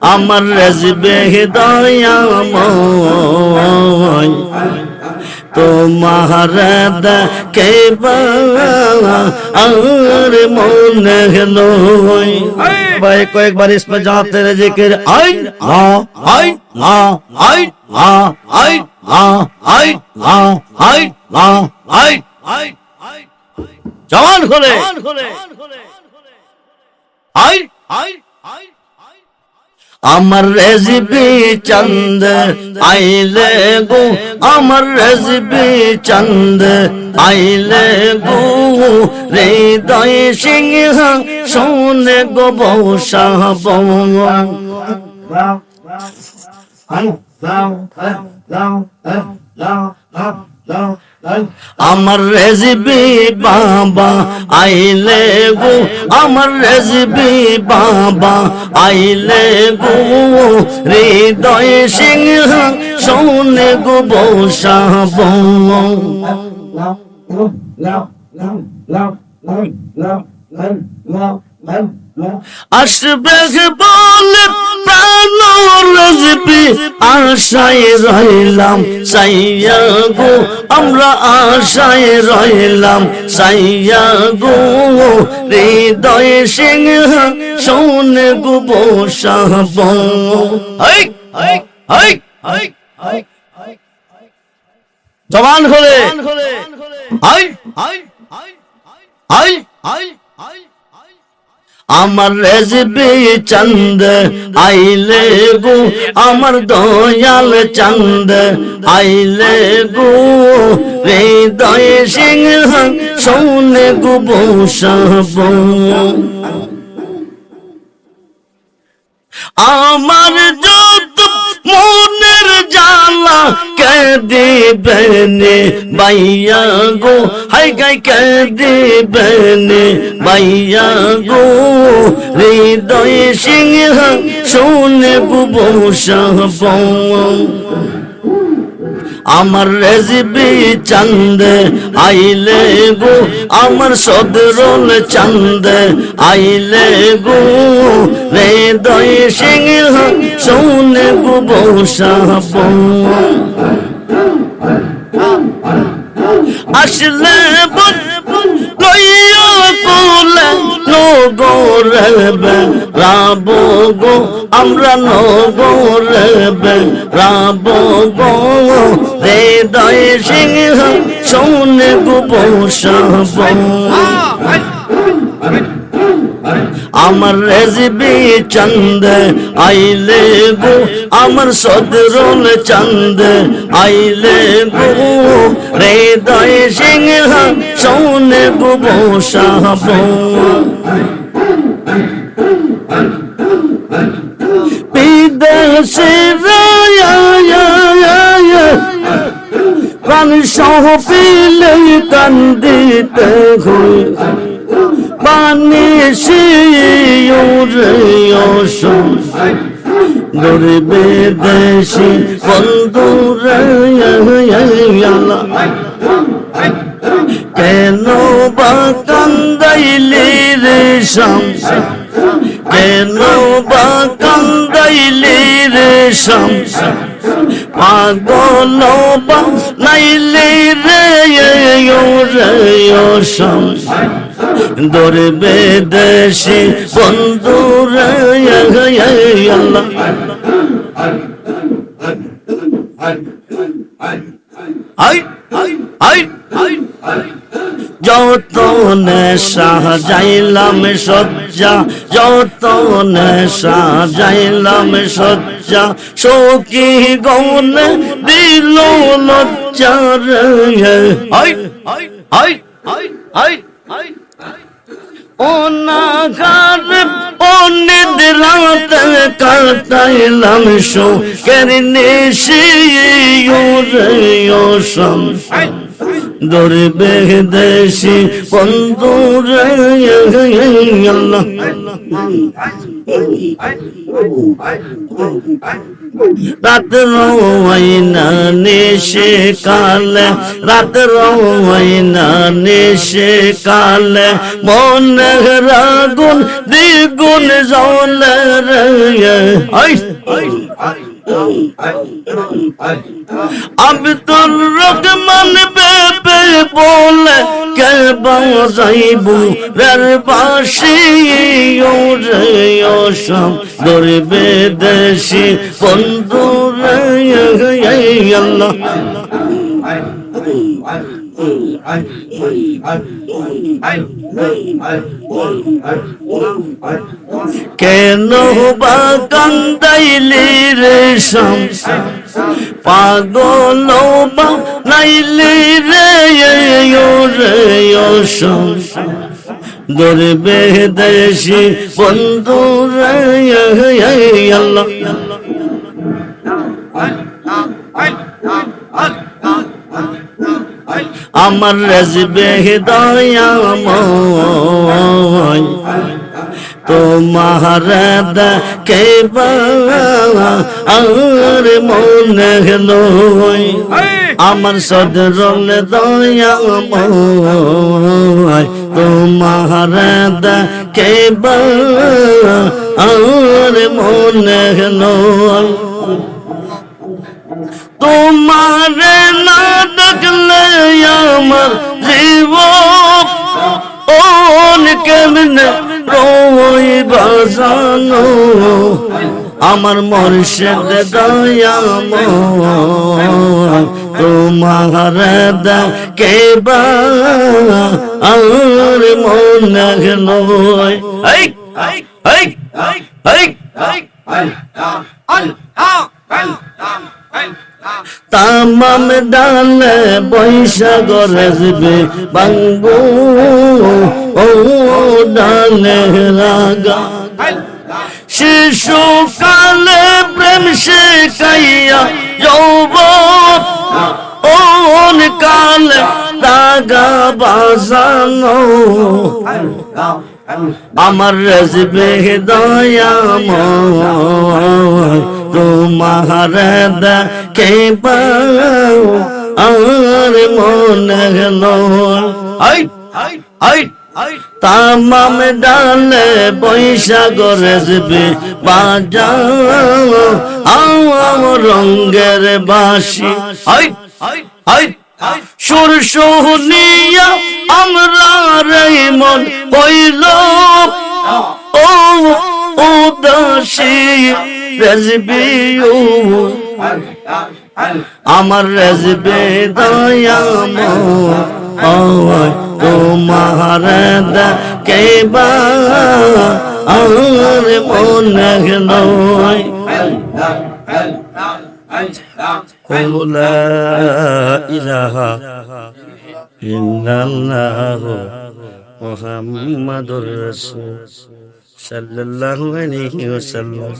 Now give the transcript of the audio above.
আমার রেজবে দয়াময় তোমার দেখবা আর মনে লয় ভাই কয়েকবার ইস पे जाते रहे जिक्र आई ला आई ला आई ला आई ला आई ला आई ला आई आई जवान खोले आई आई আমার রেজবি চন্দ আইলে গো আমার রেজবি চন্দ আইলে গো হৃদয় সিংহ শোনে গো বৌসা আমার রেজবি বাবা আইলে গো আমার রেজবি বাবা আইলে গো হৃদয় সিংহ শোনে গো বৌসা আসবে বলে প্রাণ রেজবি আশায় রইলাম সাইয়া গো আমরা আশায় রইলাম সাইয়া গো হৃদয় সিংহ শোনে গো বৌসা জবান হলে আমার রেজবি চন্দ আইলে গো আমার দয়াল চন্দ আইলে গো হৃদয় সিংহ শোনে গো বৌসা আমার যত মনের জ্বালা কে দিবেনে বাইয়া গো হাই গাই কে দিবেনে বাইয়া গো হৃদয় সিংহ শোনে গো বৌসা আমার রেজবি চন্দ আইলে গো আমার সদরুল চন্দ আইলে গো হৃদয় সিংহ শোনে গো বৌসা আসলে লইয়া কোলে নগরবে রাব গো আমরা নগরবে রাব গো হৃদয় সিংহ শোনে গো বৌসা আমার রেজবি চন্দ আইলে গো আমার সদরুল চন্দ আইলে গো হৃদয় সিংহ শোনে গো বৌসা বিদেশে প্রাণ সহ পিলে কান্দিতে হই বানিয়েছি দূরে বিদেশি বন্ধুরা কেন বা কান্দাইলি রে শাম কেন বা কান্দাইলি রে শাম পাগল বা নাইলি রে শাম দূরে বিদেশি বন্ধুরা যতনে সাজাইলাম সজ্জা যতনে সাজাইলাম সজ্জা সখী গৌনে দিল লজ্জা অনাঘার অনিদ্রাতে কাটাইলাম শোকের নিশি দূরে বিদেশি বন্ধুরা আল্লাহ রাত রওয়াইনা নিশে কালে রাত রওয়াইনা নিশে কালে মনের আগুন দ্বিগুণ জ্বলে রে আব্দুর রহমান বেবে বলে কে বাজাইবু রের বাঁশি ও রে ও সব ধরবে দেশি বন্ধু রে আল্লাহ কেন বা কান্দাইলি রে শাম পাগল বা নাইলি রে ও রে ও শাম ধরবে দেশি বন্ধু রে আল্লাহ আমার রাজবে দয়াময় তোমার দেখে আর মনে লয় আমার সদরল দয়াময় তোমার দেখে আর মনে লয় তোমার না দেখলে আমার জীবন কেমনে রই বাজানো আমার মুর্শিদ দয়াময় তোমার দেখে আর মনে লয় তামাম ডালে বৈশাখ রাজবে বাঙ্গু ও ডালে রাগা শিশু কালে প্রেম শিখাইয়া যৌবন ওন কালে দাগা বাজানো আমার রাজবে দয়াময় তোমার দেখে আর মনে লয় তামাম ডালে বৈশাখ রাজবে বাজাও রঙ্গের বাঁশি সুর শুনিয়া আমরা রে মন হইল ও উদাসী রাজবে আমার রাজবে দয়াময় তোমার দেখে আর মনে লয় লা ইলাহা ইল্লাল্লাহ মুহাম্মাদুর রাসূল সাল্লাল্লাহু আলাইহি ওয়াসাল্লাম